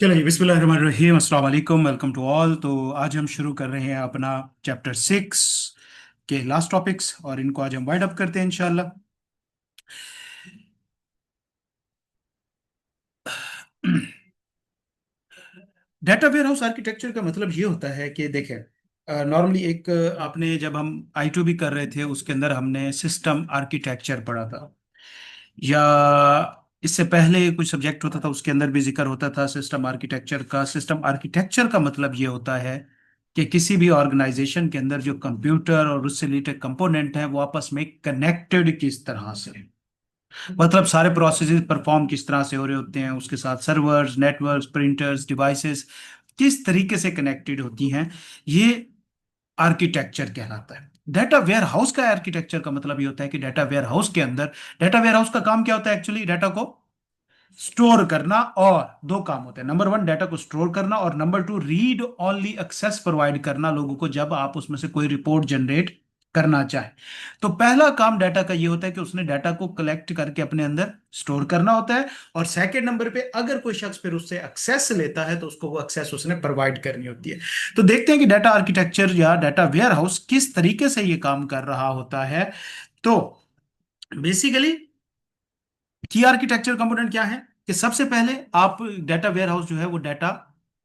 चलिए बिस्मिल्लाहिर्रहमानिर्रहीम, अस्सलाम वालेकुम, वेलकम टू ऑल। तो आज हम शुरू कर रहे हैं अपना चैप्टर 6 के लास्ट टॉपिक्स, और इनको आज हम वाइड अप करते हैं इंशाल्लाह। डाटा वेयर हाउस आर्किटेक्चर का मतलब ये होता है कि देखें, नॉर्मली एक आपने जब हम आई 2 भी कर रहे थे उसके अंदर हमने सिस्टम आर्किटेक्चर पढ़ा था, या इससे पहले कुछ सब्जेक्ट होता था उसके अंदर भी जिक्र होता था सिस्टम आर्किटेक्चर का। सिस्टम आर्किटेक्चर का मतलब ये होता है कि किसी भी ऑर्गेनाइजेशन के अंदर जो कंप्यूटर और उससे रिलेटेड कंपोनेंट हैं वो आपस में कनेक्टेड किस तरह से, मतलब सारे प्रोसेसेस परफॉर्म किस तरह से हो रहे होते हैं, उसके साथ सर्वर्स, नेटवर्क्स, प्रिंटर्स, डिवाइसेस किस तरीके से कनेक्टेड होती हैं, ये आर्किटेक्चर कहलाता है। डाटा वेयर हाउस का आर्किटेक्चर का मतलब ये होता है कि डाटा वेयर हाउस के अंदर, डाटा वेयर हाउस का काम क्या होता है एक्चुअली, डाटा को स्टोर करना। और दो काम होते हैं, नंबर वन डाटा को स्टोर करना, और number two read only access provide करना लोगों को जब आप उसमें से कोई रिपोर्ट जनरेट करना चाहे। तो पहला काम डाटा का ये होता है कि उसने डाटा को कलेक्ट करके अपने अंदर स्टोर करना होता है, और सेकंड नंबर पे अगर कोई शख्स फिर उससे एक्सेस लेता है तो उसको वो एक्सेस उसने प्रोवाइड करनी होती है। तो देखते हैं कि डाटा आर्किटेक्चर या डाटा वेयर हाउस किस तरीके से ये काम कर रहा होता है। तो बेसिकली की आर्किटेक्चर कंपोनेंट क्या है कि सबसे पहले आप डाटा वेयर हाउस जो है वो डाटा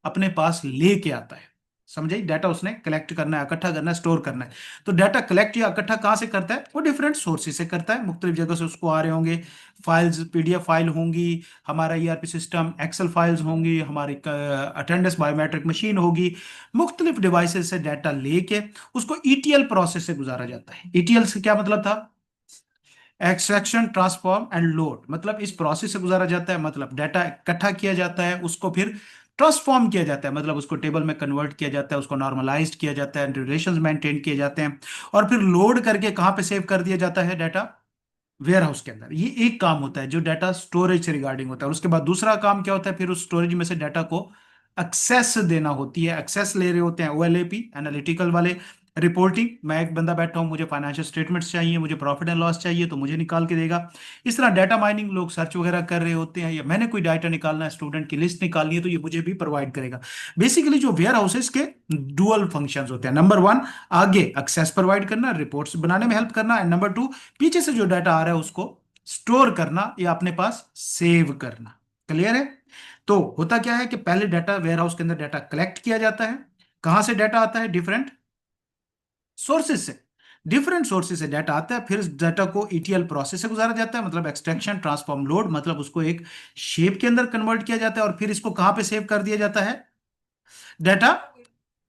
अपने पास लेके आता है। समझे, डाटा उसने कलेक्ट करना है, इकट्ठा करना है, स्टोर करना है। तो डाटा कलेक्ट या इकट्ठा कहां से करता है, वो डिफरेंट सोर्सेज से करता है, मुख्तलिफ जगह से उसको आ रहे होंगे। फाइल्स, पीडीएफ फाइल होंगी, हमारा ईआरपी सिस्टम, एक्सेल फाइल्स होंगी, हमारी अटेंडेंस बायोमेट्रिक मशीन होगी। मुख्तलिफ डिवाइसेस से डाटा लेके उसको ईटीएल प्रोसेस से गुजारा जाता है। ईटीएल से क्या मतलब था, एक्सट्रैक्शन, ट्रांसफॉर्म एंड लोड, मतलब इस प्रोसेस से गुजारा जाता है, मतलब डाटा इकट्ठा किया जाता है, उसको फिर ट्रांसफॉर्म किया जाता है, मतलब उसको टेबल में कन्वर्ट किया जाता है, उसको नॉर्मलाइज्ड किया जाता है, रिलेशंस मेंटेन किए जाते हैं, और फिर लोड करके कहां पे सेव कर दिया जाता है, डाटा वेयर हाउस के अंदर। ये एक काम होता है जो डाटा स्टोरेज से रिगार्डिंग होता है। और उसके बाद दूसरा काम क्या होता है, फिर उस स्टोरेज में से डाटा को एक्सेस देना होती है। एक्सेस ले रहे होते हैं ओएलएपी, एनालिटिकल वाले। रिपोर्टिंग, मैं एक बंदा बैठा हूं, मुझे फाइनेंशियल स्टेटमेंट्स चाहिए, मुझे प्रॉफिट एंड लॉस चाहिए, तो मुझे निकाल के देगा। इस तरह डाटा माइनिंग, लोग सर्च वगैरह कर रहे होते हैं, या मैंने कोई डाटा निकालना है, स्टूडेंट की लिस्ट निकालनी है, तो ये मुझे भी प्रोवाइड करेगा। बेसिकली जो वेयर हाउसेस के डुअल फंक्शंस होते हैं, नंबर वन आगे एक्सेस प्रोवाइड करना, रिपोर्ट्स बनाने में हेल्प करना, एंड नंबर टू पीछे से जो डाटा आ रहा है उसको स्टोर करना या अपने पास सेव करना। क्लियर है? तो होता क्या है कि पहले डाटा वेयर हाउस के अंदर डाटा कलेक्ट किया जाता है। कहां से डाटा आता है, डिफरेंट सोर्सेज से। डिफरेंट सोर्सेज से डाटा आता है, फिर इस डाटा को ईटीएल प्रोसेस से गुजारा जाता है, मतलब एक्सट्रैक्शन, ट्रांसफॉर्म, लोड, मतलब उसको एक शेप के अंदर कन्वर्ट किया जाता है, और फिर इसको कहां पे सेव कर दिया जाता है, डाटा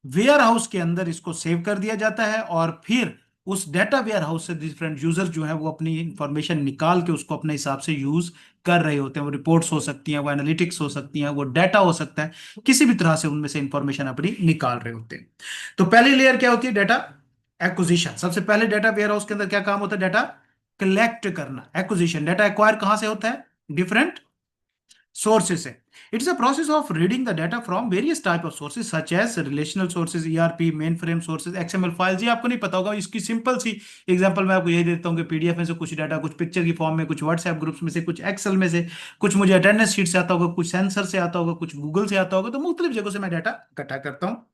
वेयर हाउस के अंदर इसको सेव कर दिया जाता है। और फिर उस डेटा वेयर हाउस से डिफरेंट यूजर जो है वो अपनी इंफॉर्मेशन निकाल के उसको अपने हिसाब से यूज कर रहे होते हैं। वो रिपोर्ट्स हो सकती हैं, वो एनालिटिक्स हो सकती हैं, वो डाटा हो सकता है, किसी भी तरह से उनमें से इंफॉर्मेशन अपनी निकाल रहे होते हैं। तो पहली लेयर क्या होती है, डाटा एक्विजिशन। सबसे पहले डाटा वेयर हाउस के अंदर क्या काम होता है, डाटा कलेक्ट करना। एक्विजिशन, डाटा एक्वायर कहां से होता है, डिफरेंट sources है। It is a process of reading the data from various type of sources such as relational sources, ERP, mainframe sources, XML files। ये आपको नहीं पता होगा, इसकी सिंपल सी एग्जांपल मैं आपको यही देता हूँ कि पीडीएफ में से कुछ डाटा, कुछ पिक्चर की फॉर्म में, कुछ व्हाट्सएप ग्रुप्स में से, कुछ एक्सेल में से, कुछ मुझे अटेंडेंस शीट से आता होगा, कुछ सेंसर से आता होगा, कुछ गूगल से आता होगा। तो मुख्तलिफ जगहों से मैं डाटा इकट्ठा करता हूँ।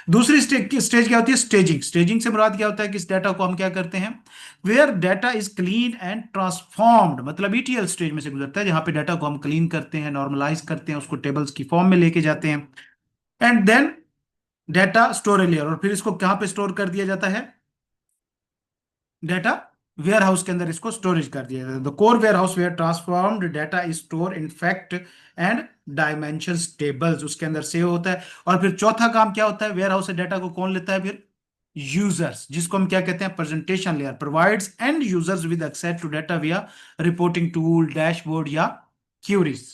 दूसरी स्टेज क्या होती है, स्टेजिंग। स्टेजिंग से मुराद क्या होता है कि इस डाटा को हम क्या करते हैं, where data is clean and transformed, मतलब ईटीएल स्टेज में से गुजरता है, जहां पे डाटा को हम क्लीन करते हैं, नॉर्मलाइज करते हैं, उसको टेबल्स की फॉर्म में लेके जाते हैं। And then data storage layer, और फिर इसको कहां पे स्टोर कर दिया जाता है, डाटा वेयर हाउस के अंदर इसको स्टोरेज कर दिया जाता है। The core warehouse where transformed data is store in fact and dimension tables, उसके अंदर सेव होता है। और फिर चौथा काम क्या होता है, वेयर हाउस से डाटा को कौन लेता है, फिर यूजर्स, जिसको हम क्या कहते हैं, presentation layer, provides end users with access to data via reporting tool, dashboard या क्यूरीज।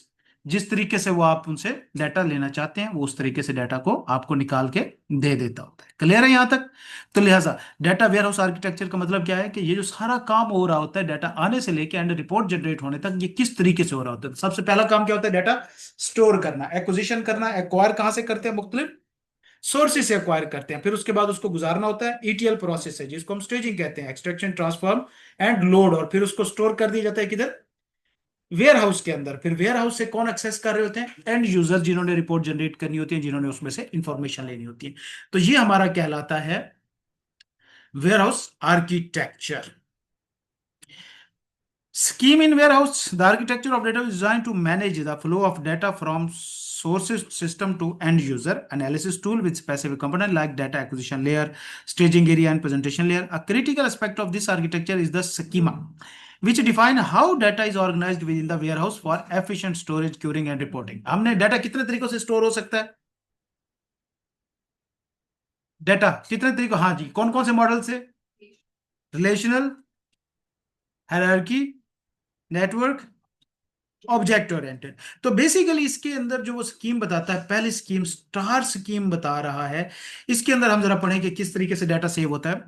जिस तरीके से वो आप उनसे डाटा लेना चाहते हैं वो उस तरीके से डाटा को आपको निकाल के दे देता होता है। क्लियर है यहां तक? तो लिहाजा डाटा वेयर हाउस आर्किटेक्चर का मतलब क्या है कि ये जो सारा काम हो रहा होता है डाटा आने से लेके एंड रिपोर्ट जनरेट होने तक, ये किस तरीके से हो रहा होता है। सबसे पहला काम क्या होता है, डाटा स्टोर करना, एक्विजिशन करना। एक्वायर कहां से करते हैं, मुख्तलिफ सोर्सेज से एक्वायर करते हैं। फिर उसके बाद उसको गुजारना होता है ईटीएल प्रोसेस है, जिसको हम स्टेजिंग कहते हैं, एक्सट्रैक्शन, ट्रांसफॉर्म एंड लोड। और फिर उसको स्टोर कर दिया जाता है किधर, वेयर हाउस के अंदर फिर वेयर हाउस से कौन एक्सेस कर रहे होते हैं? एंड यूजर, जिन्होंने रिपोर्ट जनरेट करनी होती है, जिन्होंने उसमें से इंफॉर्मेशन लेनी होती है। तो ये हमारा कहलाता है warehouse architecture. Scheme in warehouse, the architecture of data is designed to manage the flow of data from sources system to end user. Analysis tool with specific component like data acquisition layer, staging area, and presentation layer. A critical aspect of this architecture is the schema, which define how data is organized within the warehouse for efficient storage, queuing, and reporting. हमने data कितने तरीकों से store हो सकता है? Data कितने तरीकों, हाँ जी, कौन कौन से मॉडल से? Relational, hierarchy, network, object oriented. तो बेसिकली इसके अंदर जो वो स्कीम बताता है, पहली स्कीम स्टार स्कीम बता रहा है। इसके अंदर हम जरा पढ़ें कि किस तरीके से डाटा सेव होता है।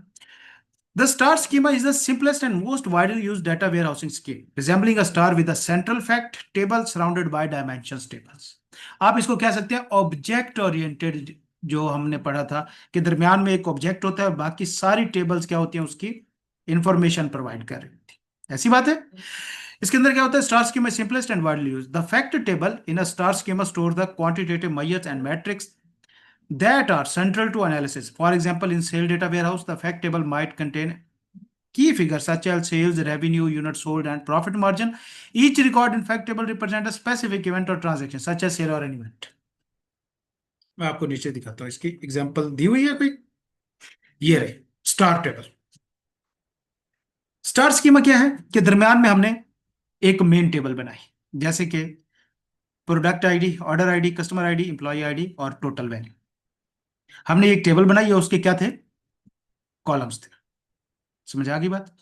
The star schema is the simplest and most widely used data warehousing scheme, resembling a star with a central fact table surrounded by dimensions tables. आप इसको कह सकते हैं ऑब्जेक्ट ओरिएंटेड। जो हमने पढ़ा था कि दरमियान में एक ऑब्जेक्ट होता है और बाकी सारी टेबल्स क्या होती हैं, उसकी इंफॉर्मेशन प्रोवाइड कर रही होती है। ऐसी बात है। इसके अंदर क्या होता है? Star schema simplest and widely used. The fact table in a star schema store the quantitative measures and metrics that are central to analysis. For example, in sale data warehouse, the fact table might contain key figures such as sales, revenue, units sold, and profit margin. Each record in fact table represents a specific event or transaction, such as sale or an event. मैं आपको नीचे दिखाता हूँ, इसकी example दी हुई है कोई। ये रही स्टार टेबल। स्टार स्कीमा क्या है कि दरमियान में हमने एक मेन टेबल बनाई, जैसे कि product ID, order ID, customer ID, employee ID और टोटल वैल्यू। हमने एक टेबल बनाई और उसके क्या थे? कॉलम्स थे। समझ आ गई बात?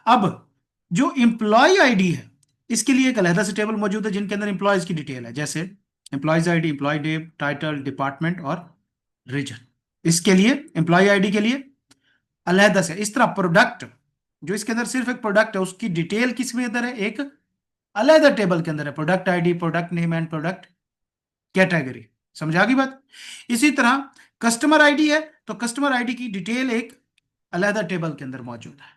अब जो इंप्लॉय आईडी है, इसके लिए एक अलग से टेबल मौजूद है जिनके अंदर इंप्लॉयज की डिटेल है, जैसे employees ID, employee name, title, department और रीजन। इसके लिए इंप्लॉय आईडी के लिए अलग से। इस तरह प्रोडक्ट, जो इसके अंदर सिर्फ एक प्रोडक्ट है, उसकी डिटेल किस में अंदर है? एक अलग टेबल के अंदर है, product ID, product name and product category. समझ आ गई बात? इसी तरह कस्टमर आईडी है तो कस्टमर आईडी की डिटेल एक अलग टेबल के अंदर मौजूद है,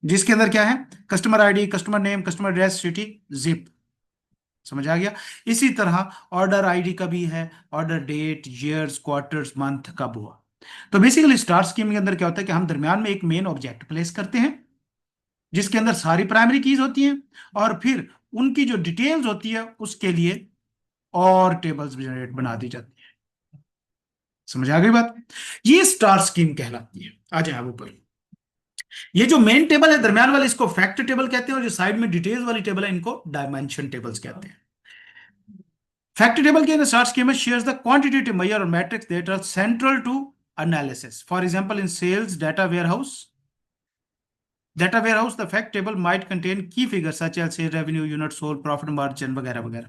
जिसके अंदर क्या है? Customer ID, customer name, customer address, city, zip. समझ आ गया? इसी तरह ऑर्डर आईडी का भी है, order date, years, quarters, month, कब हुआ। तो बेसिकली स्टार स्कीम के अंदर क्या होता है कि हम दरमियान में एक मेन ऑब्जेक्ट प्लेस करते हैं जिसके अंदर सारी प्राइमरी कीज होती हैं, और फिर उनकी जो डिटेल्स होती है उसके लिए और टेबल्स जनरेट बना दी जाती है। समझ आ गई बात? ये स्टार स्कीम कहलाती है। आ जाए अब ऊपर। ये जो मेन टेबल है दरमियान वाले, इसको फैक्ट टेबल कहते हैं, और जो साइड में डिटेल्स वाली टेबल है इनको डायमेंशन टेबल्स कहते हैं। फैक्ट टेबल के स्टार स्कीम में शेयर्स द क्वांटिटेटिव मेजर और metrics that are central to analysis. For example, in sales data warehouse, the fact table might contain key figures such as sales revenue, units sold, profit margin, वगैरह वगैरह।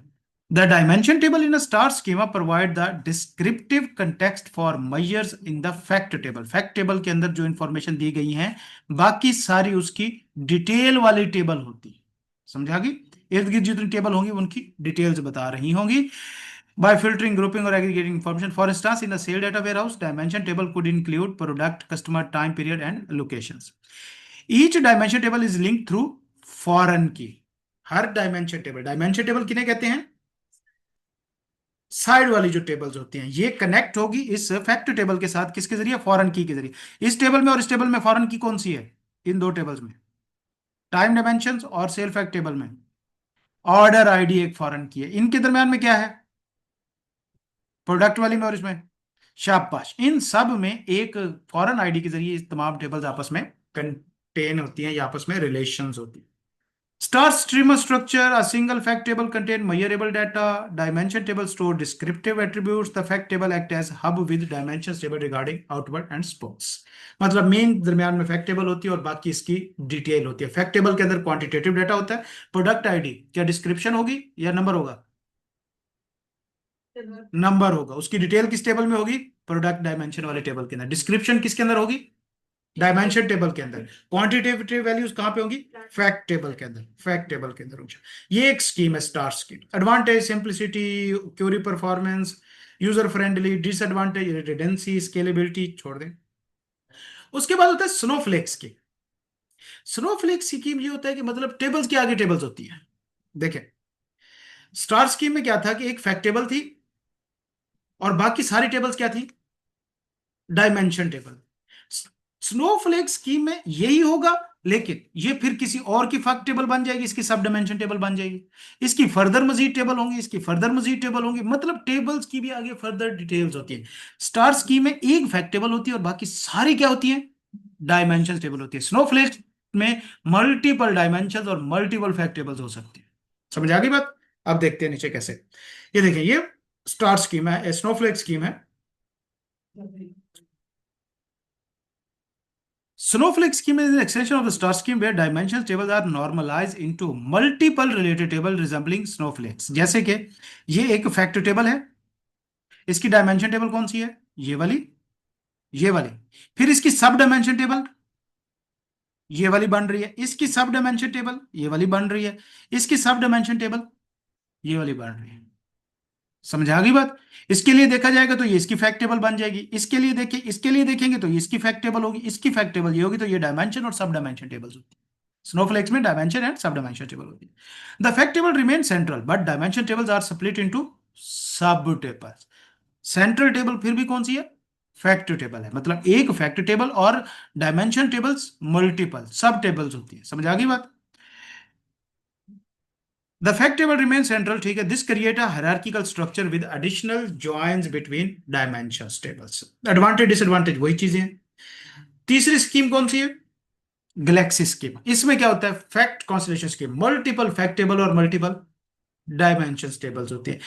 The dimension table in a star schema provide the descriptive context for measures in the fact table. Fact table के अंदर जो information दी गई है, बाकी सारी उसकी डिटेल वाली टेबल होती है। समझा गई? इर्द गिर्द जितनी टेबल होंगी उनकी डिटेल्स बता रही होंगी। By filtering, grouping, or aggregating information. For instance, in a sale data warehouse, dimension table could include product, customer, time period, and locations. Each dimension table is linked through foreign key. Her dimension table किन्हें कहते हैं? Side वाली जो tables होती हैं, ये connect होगी इस फैक्ट टेबल के साथ, किसके जरिए? फॉरेन की के जरिए। इस टेबल में और इस टेबल में फॉरेन की कौन सी है? इन दो टेबल्स में टाइम डायमेंशंस और सेल फैक्ट टेबल में ऑर्डर आईडी एक फॉरेन की है। इनके दरमियान में क्या है? प्रोडक्ट वाली में और इसमें। शाबाश। इन सब में एक फॉरेन आईडी के जरिए तमाम टेबल्स आपस में कंटेन होती हैं या आपस में रिलेशंस होती हैं। Star streamer structure, a single fact table contain measurable data. Dimension table store descriptive attributes. The fact table act as hub with dimensions table regarding outward and spokes. मतलब मेन दरमियान में फैक्ट टेबल होती है और बाकी इसकी detail होती है। फैक्ट टेबल के अंदर क्वांटिटेटिव डाटा होता है। प्रोडक्ट आईडी क्या डिस्क्रिप्शन होगी या नंबर होगा? नंबर होगा। उसकी डिटेल किस टेबल में होगी? प्रोडक्ट डायमेंशन वाले टेबल के अंदर। डिस्क्रिप्शन किसके अंदर होगी? डायमेंशन टेबल के अंदर। क्वांटिटेटिव वैल्यूज कहां पे होंगी? फैक्ट टेबल के अंदर। फैक्ट टेबल के अंदर होगी। ये एक स्कीम है star scheme. Advantage, simplicity, query performance, user friendly. Disadvantage, redundancy, scalability. छोड़ दें। उसके बाद होता है स्नोफ्लेक्स की। स्नोफ्लेक स्कीम ये होता है कि मतलब टेबल्स के आगे टेबल्स होती है। देखें, स्टार स्कीम में क्या था कि एक फैक्ट टेबल थी और बाकी सारी टेबल्स क्या थी, डायमेंशन टेबल। स्नोफ्लेक स्कीम में यही होगा, लेकिन ये फिर किसी और की फैक्ट टेबल बन जाएगी, इसकी सब डायमेंशन टेबल बन जाएगी, इसकी फर्दर मजीद टेबल होंगी, इसकी फर्दर मजीद टेबल होंगी, मतलब टेबल्स की भी आगे फर्दर डिटेल्स होती है। स्टार स्कीम में एक फैक्ट टेबल होती है और बाकी सारी क्या होती है, डायमेंशन टेबल होती है। स्नोफ्लेक में मल्टीपल डायमेंशन और मल्टीपल फैक्ट टेबल्स हो सकती है। समझ आ गई बात? अब देखते हैं नीचे कैसे। ये देखिए, ये स्टार स्कीम है, स्नोफ्लेक स्कीम है। Snowflake scheme is an extension of the star scheme where dimension tables are normalized into multiple related table resembling snowflakes। जैसे कि ये एक फैक्ट टेबल है, इसकी डायमेंशन टेबल कौन सी है, ये वाली, ये वाली। फिर इसकी सब डायमेंशन टेबल ये वाली बन रही है, इसकी सब डायमेंशन टेबल ये वाली बन रही है, इसकी सब डायमेंशन टेबल ये वाली बन रही है। समझ आ गई बात? इसके लिए देखा जाएगा तो ये इसकी फैक्ट टेबल बन जाएगी, इसके लिए देखिए, इसके लिए देखेंगे तो ये इसकी फैक्ट टेबल होगी, इसकी फैक्ट टेबल ये होगी, तो ये डायमेंशन और सब डायमेंशन टेबल्स होती है। स्नोफ्लेक्स में dimension and sub dimension table होती है। The fact table remain central but dimension tables are split into sub tables. Central table फिर भी कौन सी है, फैक्ट टेबल है, मतलब एक फैक्ट टेबल और डायमेंशन टेबल्स मल्टीपल सब टेबल्स होती है। समझ आ गई बात? The fact table remain central, ठीक है। This create a hierarchical structure with additional joins between dimensions tables. Advantage disadvantage वही चीजें हैं। तीसरी स्कीम कौन सी है, गैलेक्सी स्कीम। इसमें क्या होता है, fact constellation scheme, multiple fact table और मल्टीपल डायमेंशन टेबल्स होती है।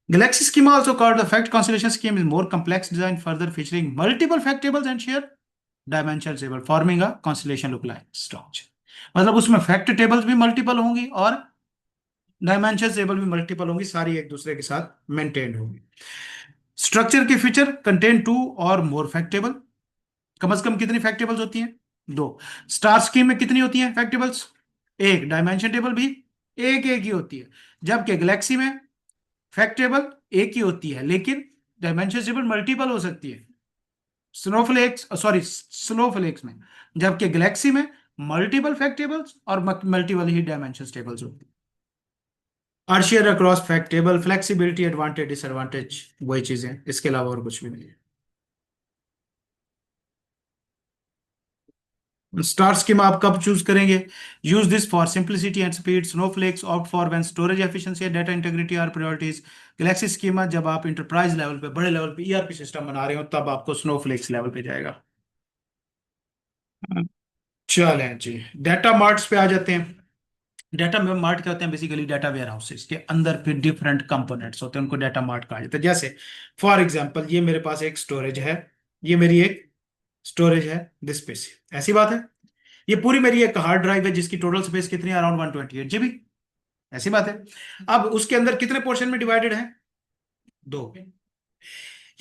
Galaxy scheme also called the fact constellation scheme is more complex design further featuring multiple fact tables and share dimension table forming a constellation look like structure. मतलब उसमें fact tables भी multiple होंगी और dimension table भी multiple होंगी, सारी एक दूसरे के साथ मेंटेन होंगी। स्ट्रक्चर के फीचर कंटेन टू और मोर फैक्ट टेबल। कम से कम कितनी फैक्ट टेबल्स होती हैं, दो। स्टार स्कीम में कितनी होती हैं फैक्ट टेबल्स, एक। डायमेंशन टेबल भी एक एक ही होती है। जबकि गैलेक्सी में फैक्ट टेबल एक ही होती है, लेकिन डायमेंशन टेबल मल्टीपल हो सकती है। स्नोफ्लेक्स सॉरी स्नोफ्लेक्स में, जबकि गैलेक्सी में मल्टीपल फैक्ट टेबल्स और मल्टीपल ही डायमेंशन टेबल्स होती है। आर्शियर across fact table, flexibility, advantage disadvantage वही चीजें, इसके अलावा और कुछ भी नहीं है। स्टार स्कीम आप कब चूज करेंगे, use this for simplicity and speed. Snowflakes opt for when storage efficiency and data integrity are priorities. Galaxy schema जब आप इंटरप्राइज लेवल पे, बड़े लेवल पे ईआरपी सिस्टम बना रहे हो, तब आपको स्नोफ्लेक्स लेवल पे जाएगा। चलें जी, डाटा मार्ट्स पे आ जाते हैं। डाटा मार्ट क्या होते हैं, बेसिकली डाटा वेयर हाउसेस के अंदर फिर डिफरेंट कंपोनेंट्स होते हैं, उनको डाटा मार्ट कहा जाता है। जैसे फॉर एग्जांपल, ये मेरे पास एक स्टोरेज है, ये मेरी एक स्टोरेज है दिस स्पेस, ऐसी बात है। ये पूरी मेरी एक हार्ड ड्राइव है जिसकी टोटल स्पेस कितनी है, अराउंड 128 GB, ऐसी बात है। अब उसके अंदर कितने पोर्शन में डिवाइडेड है, दो।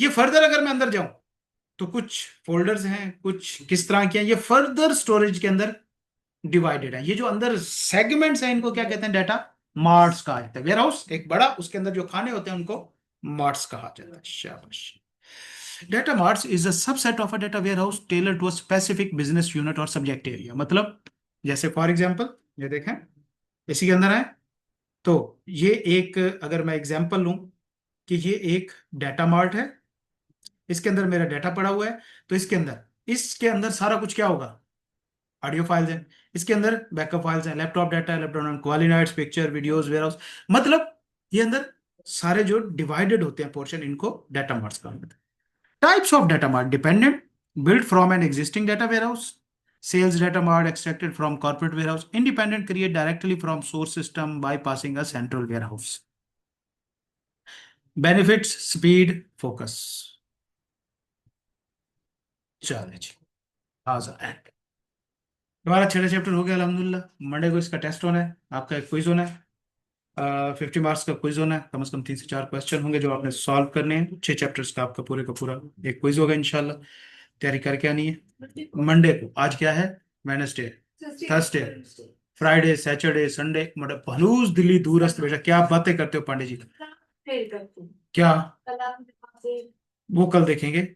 ये फर्दर अगर मैं अंदर जाऊं तो कुछ फोल्डर्स हैं, कुछ किस तरह के हैं, ये फर्दर स्टोरेज के अंदर डिवाइडेड है। ये जो अंदर सेगमेंट्स हैं इनको क्या कहते हैं, डाटा मार्ट्स कहा जाता है। वेयर हाउस एक बड़ा, उसके अंदर जो खाने होते हैं उनको मार्ट्स कहा जाता है। शाबाश। Data marts is a subset of a data warehouse tailor to a specific business unit और सब्जेक्ट एरिया। मतलब जैसे फॉर एग्जांपल ये देखें, इसी के अंदर है, तो ये एक, अगर मैं एग्जांपल लूं कि ये एक डाटा मार्ट है, इसके अंदर मेरा डाटा पड़ा हुआ है, तो इसके अंदर सारा कुछ क्या होगा, ऑडियो फाइल्स हैं, इसके अंदर बैकअप फाइल्स हैं, लैपटॉप डाटा, लैपटॉप क्वालिनाइट्स, पिक्चर, वीडियोस, वेयरहाउस। मतलब ये अंदर सारे जो डिवाइडेड होते हैं पोर्शन, इनको डाटा मार्ट्स कहा जाता है। Types of data mart, dependent, built from an existing data warehouse, sales data mart extracted from corporate warehouse, independent, create directly from source system bypassing a central warehouse। benefits, speed, focus। चलिए जी, आजा and हमारा छठा chapter हो गया अल्हम्दुलिल्लाह। Monday को इसका test होना है, आपका एक क्विज होना है, 50 मार्क्स का क्विज होना है। कम से कम 3 से 4 क्वेश्चन होंगे जो आपने सॉल्व करने हैं। 6 चैप्टर्स का पूरा एक क्विज होगा इंशाल्लाह। तैयारी करके आनी है। मंडे को, आज क्या है, Wednesday, Thursday, Friday, Saturday, Sunday, मतलब भलूस दिल्ली दूरस्थ बेटा, क्या बातें करते हो पांडे जी, क्या वो कल देखेंगे।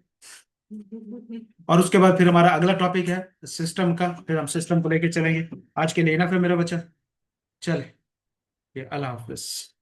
और उसके बाद फिर हमारा अगला टॉपिक है सिस्टम का, फिर हम सिस्टम को लेके चलेंगे। आज के लिए ना फिर मेरा बच्चा, चले, अल्लाह हाफिज।